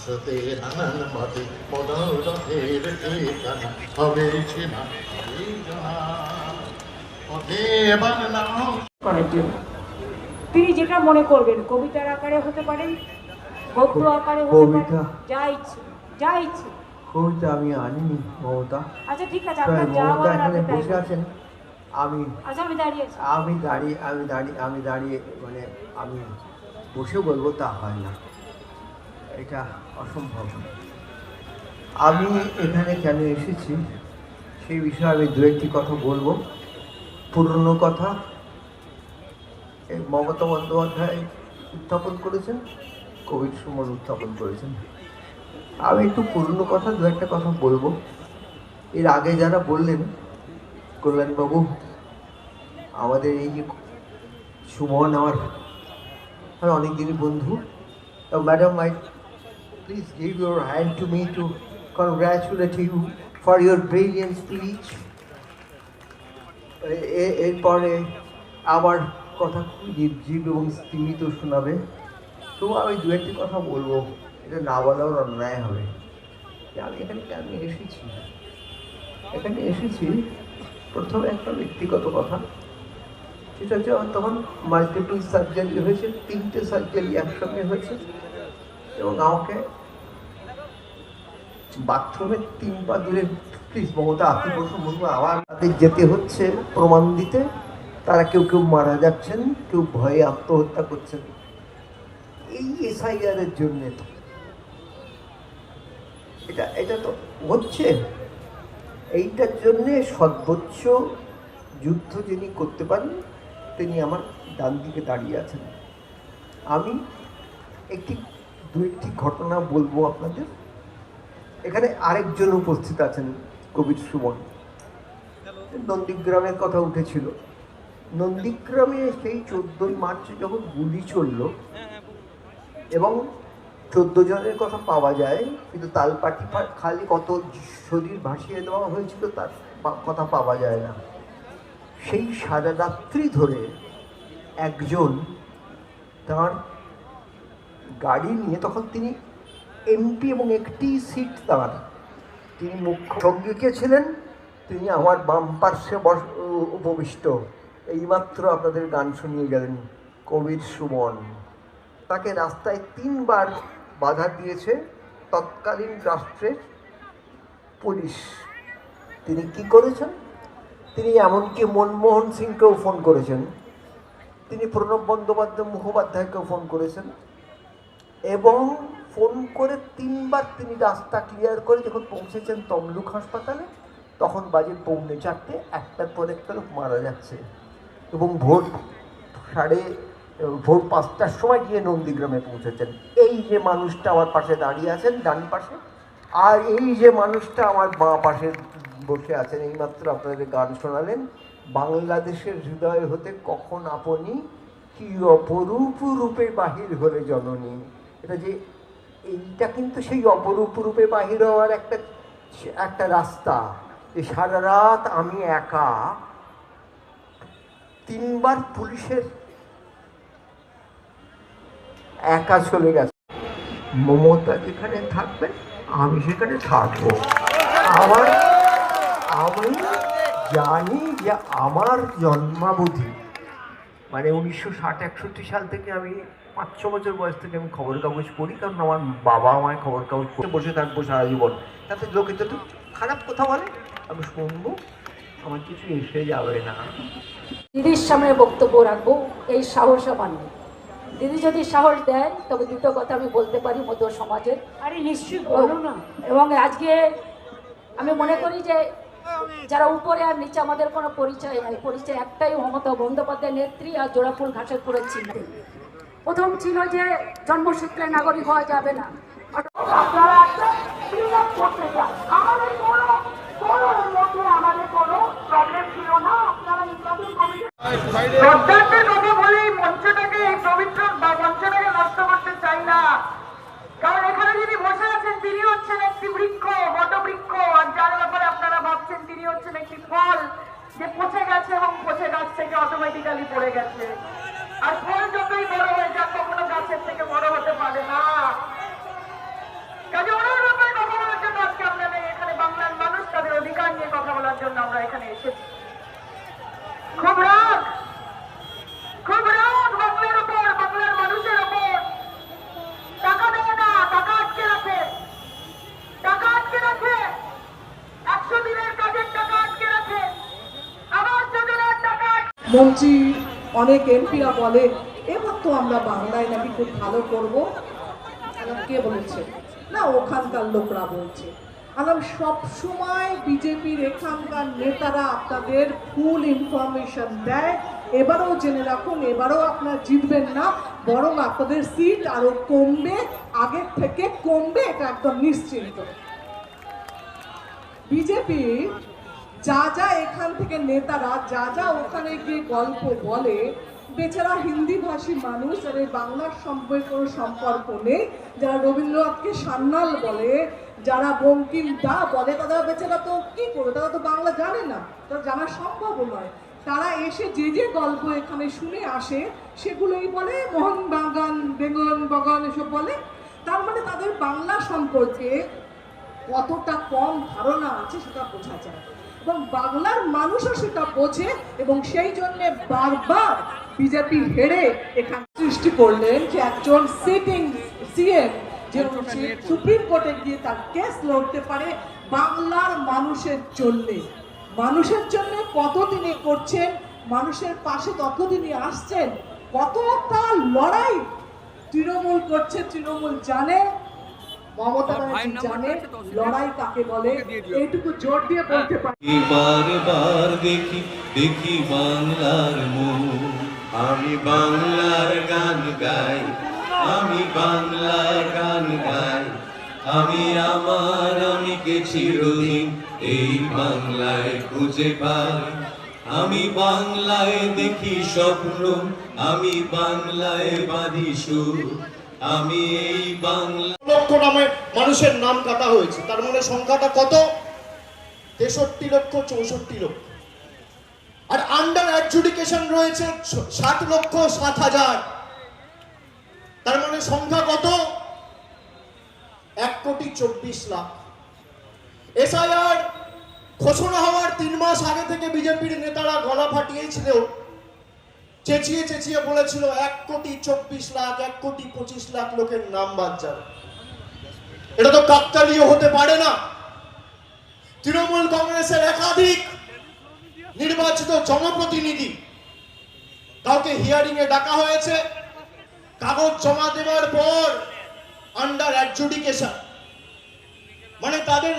হাসতে নানান বাদে মনোরথের ঠিকানা হবে সীমা পথে বাংলা করার জন্য তিনি যেটা মনে করবেন, কবিতার আকারে হতে পারেন, গদ্য আকারে হতে পারেন, যা ইচ্ছে যা ইচ্ছে। কবিতা আমি আনিনি মমতা। আচ্ছা ঠিক আছে, আপনার যা মমতা বলার এখানে আপনি তাই বসে আছেন, আমি আচ্ছা আমি দাঁড়িয়ে আছি। আমি দাঁড়িয়ে মানে আমি বসে বলবো তা হয় না, এটা অসম্ভব। আমি এখানে কেন এসেছি সেই বিষয়ে আমি দু একটি কথা বলবো। পুরনো কথা মমতা বন্দ্যোপাধ্যায় উত্থাপন করেছেন, কবির সুমন উত্থাপন করেছেন। আমি একটু পুরনো কথা দু একটা কথা বলবো। এর আগে যারা বললেন, কল্যাণবাবু, আমাদের এই যে সুমন আমার অনেক দিনই বন্ধু। Madam, I please give your hand to me to congratulate you for your brilliant speech. এরপরে আমার কথা খুব নির্জীব এবং স্তীমিত শোনাবে, তো আমি দু একটি কথা বলবো, এটা না বলাও অন্যায় হবে। আমি এখানে কেন এসেছি, এখানে এসেছি প্রথমে একটা ব্যক্তিগত কথা। সেটা হচ্ছে আমার তখন মাল্টিপল সার্জারি হয়েছে, 3টে সার্জারি একসঙ্গে হয়েছে, এবং আমাকে বাথরুমে 3 পা দূরে, প্লিজ মমতা আপনি বসুন বলবো, আবার তাদের যেতে হচ্ছে প্রমাণ দিতে। তারা কেউ কেউ মারা যাচ্ছেন, কেউ ভয়ে আত্মহত্যা করছেন এই এসআইআরের জন্যে। তো এটা তো হচ্ছে, এইটার জন্যে সর্বোচ্চ যুদ্ধ যিনি করতে পারেন তিনি আমার ডান দিকে দাঁড়িয়ে আছেন। আমি দু একটি ঘটনা বলবো আপনাদের। এখানে আরেকজন উপস্থিত আছেন, কবির সুমন। নন্দীগ্রামের কথা উঠেছিল। নন্দীগ্রামে সেই 14ই মার্চ যখন গুলি চলল এবং 14 জনের কথা পাওয়া যায়, কিন্তু তালপাটি খালি কত শরীর ভাসিয়ে দেওয়া হয়েছিল তার কথা পাওয়া যায় না। সেই সারা রাত্রি ধরে একজন তার গাড়ি নিয়ে, তখন তিনি এমপি এবং একটি সিট তার, তিনি মুখ্য সঙ্গীকে ছিলেন, তিনি আমার বাম পার্শ্বে উপবিষ্ট। এইমাত্র আপনাদের গান শুনিয়ে গেলেন কবির সুমন। তাকে রাস্তায় 3 বার বাধা দিয়েছে তৎকালীন রাষ্ট্রের পুলিশ। তিনি কি করেছেন? তিনি এমনকি মনমোহন সিংকেও ফোন করেছেন, তিনি প্রণব বন্দ্যোপাধ্যায় মুখোপাধ্যায়কেও ফোন করেছেন, এবং ফোন করে 3 বার তিনি রাস্তা ক্লিয়ার করে যখন পৌঁছেছেন তমলুক হাসপাতালে, তখন বাজে 4:45, একটার পর একটা লোক মারা যাচ্ছে। এবং ভোর 5টার সময় গিয়ে নন্দীগ্রামে পৌঁছেছেন। এই যে মানুষটা আমার পাশে দাঁড়িয়ে আছেন ডান পাশে, আর এই যে মানুষটা আমার বাঁ পাশে বসে আছেন, এইমাত্র আপনাদের গান শোনালেন, বাংলাদেশের হৃদয় হতে কখন আপনি কি অপরূপ রূপে বাহির হলে জননী। এটা যে এইটা কিন্তু সেই অপরূপ রূপে বাহির হওয়ার একটা রাস্তা। যে সারা রাত আমি একা, 3 বার পুলিশের একা চলে গেছে। মমতা যেখানে থাকবেন আমি সেখানে থাকবো। আমি জানি যে আমার জন্মাবধি মানে 1960-61 সাল থেকে, আমি 5-6 বছর বয়স থেকে আমি খবরের কাগজ পড়ি, কারণ আমার বাবা আমায় খবর কাগজ পড়ে বসে থাকবো সারা জীবন। তাতে লোকে যদি খারাপ কথা বলে আমি শুনবো, আমার কিছু এসে যাবে না। দিদির সামনে বক্তব্য রাখবো এই সাহস আমার নেই। দিদি যদি সাহস দেয় তবে দুটো কথা আমি বলতে পারি মধ্য সমাজের। আরে নিশ্চয়ই বলো না। এবং আজকে আমি মনে করি যে যারা উপরে আর নিচে আমাদের কোনো পরিচয় নাই, পরিচয় একটাই, মমতা বন্দ্যোপাধ্যায় নেত্রী আর জোড়াফুল ঘাসেরপুরের ছিল। প্রথম ছিল যে জন্মসূত্রে নাগরিক হওয়া যাবে না, আমাদের কোনো প্রবলেম ছিল না। আপনারা শ্রদ্ধার্থের কথা বলে এই মঞ্চটাকে, এই পবিত্র মঞ্চটাকে নষ্ট করতে চাই না। কারণ এখানে যিনি বসে আছেন তিনি হচ্ছেন একটি বৃক্ষ, বটবৃক্ষ, আর যার ব্যাপারে আপনারা ভাবছেন তিনি হচ্ছেন একটি ফল যে পচে গেছে এবং পচে গাছ থেকে অটোমেটিক্যালি পড়ে গেছে। আর ফল যতই বড় হয়ে যাক কখনো গাছের থেকে বড় হতে পারে না। জন্য আমরা এখানে এসেছি। খুব রাগ বাংলার ওপর, বাংলার মানুষের ওপর। টাকা দেয় না, টাকা আটকে রাখে, 100 দিনের কাজের টাকা আটকে রাখে, আবার যোজনার টাকা। মন্ত্রী অনেক এমপিরা বলে এবার তো আমরা বাংলায় নাকি খুব ভালো করবো। কে বলেছে? না, ওখানকার লোকরা বলছে। সব সময় বিজেপির এখানকার নেতারা আপনাদের ফুল ইনফরমেশন দেয়। এবারও জেনে রাখুন, এবারও আপনারা জিতবেন না, বরং আপনাদের সিট আরো কমবে, আগের থেকে কমবে, এটা একদম নিশ্চিন্ত। বিজেপি যা এখান থেকে নেতারা যা ওখানে গিয়ে গল্প বলে, বেচারা হিন্দি ভাষী মানুষ, যাদের বাংলার সঙ্গে কোনো সম্পর্ক নেই, যারা রবীন্দ্রনাথকে সান্যাল বলে, যারা বঙ্কিম দা বলে, তারা বেচারা তো কি করবে? তারা তো বাংলা জানে না, তারা জানা সম্ভব নয়। তারা এসে যে গল্প এখানে শুনে আসে সেগুলোই বলে, মোহনবাগান, বেঙ্গন বাগান এসব বলে। তার মানে তাদের বাংলা সম্পর্কে কতটা কম ধারণা আছে সেটা বোঝা যায়, এবং বাংলার মানুষও সেটা বোঝে, এবং সেই জন্য বারবার বিজেপি হেরে এখানে সৃষ্টি করলেন যে একজন সিটিং সিএম যে সুপ্রিম কোর্টে গিয়ে তার কেস লড়তে পারে বাংলার মানুষের জন্যে। মানুষের জন্য কতদিনে করছেন, মানুষের পাশে ততদিনই আসছেন, কতটা লড়াই তৃণমূল করছে, তৃণমূল জানে, মমতা ব্যানার্জি জানে লড়াই কাকে বলে, এইটুকু জোর দিয়ে বলতে পারি। বারবার দেখি বাংলার মুখ, আমি বাংলার গান গাই, আমি বাংলার গান গাই, আমি অনেকে চিরদিন এই বাংলায় খুঁজে পাই, আমি বাংলায় দেখি স্বপ্ন, আমি বাংলায় বাঁধি সুর, আমি এই বাংলা। লক্ষ নামে মানুষের নাম কাটা হয়েছে, তার মানে সংখ্যাটা কত? 63,64,00,000। আর আন্ডার অ্যাডজুডিকেশন রয়েছে 60,07,000। তার মানে সংখ্যা কত? 1,24,00,000। এসআইআর ঘোষণা হওয়ার 3 মাস আগে থেকে বিজেপির নেতারা গলা ফাটিয়েছিল, চেঁচিয়ে বলেছিল 1,24,00,000, 1,25,00,000 লোকের নাম বাদ যাবে। এটা তো কাকতালীয় হতে পারে না। তৃণমূল কংগ্রেসের একাধিক নির্বাচিত জনপ্রতিনিধি, কাউকে হিয়ারিং এ ডাকা হয়েছে, কাগজ জমা দেওয়ার পর আন্ডার অ্যাডজুডিকেশন, মানে তাদের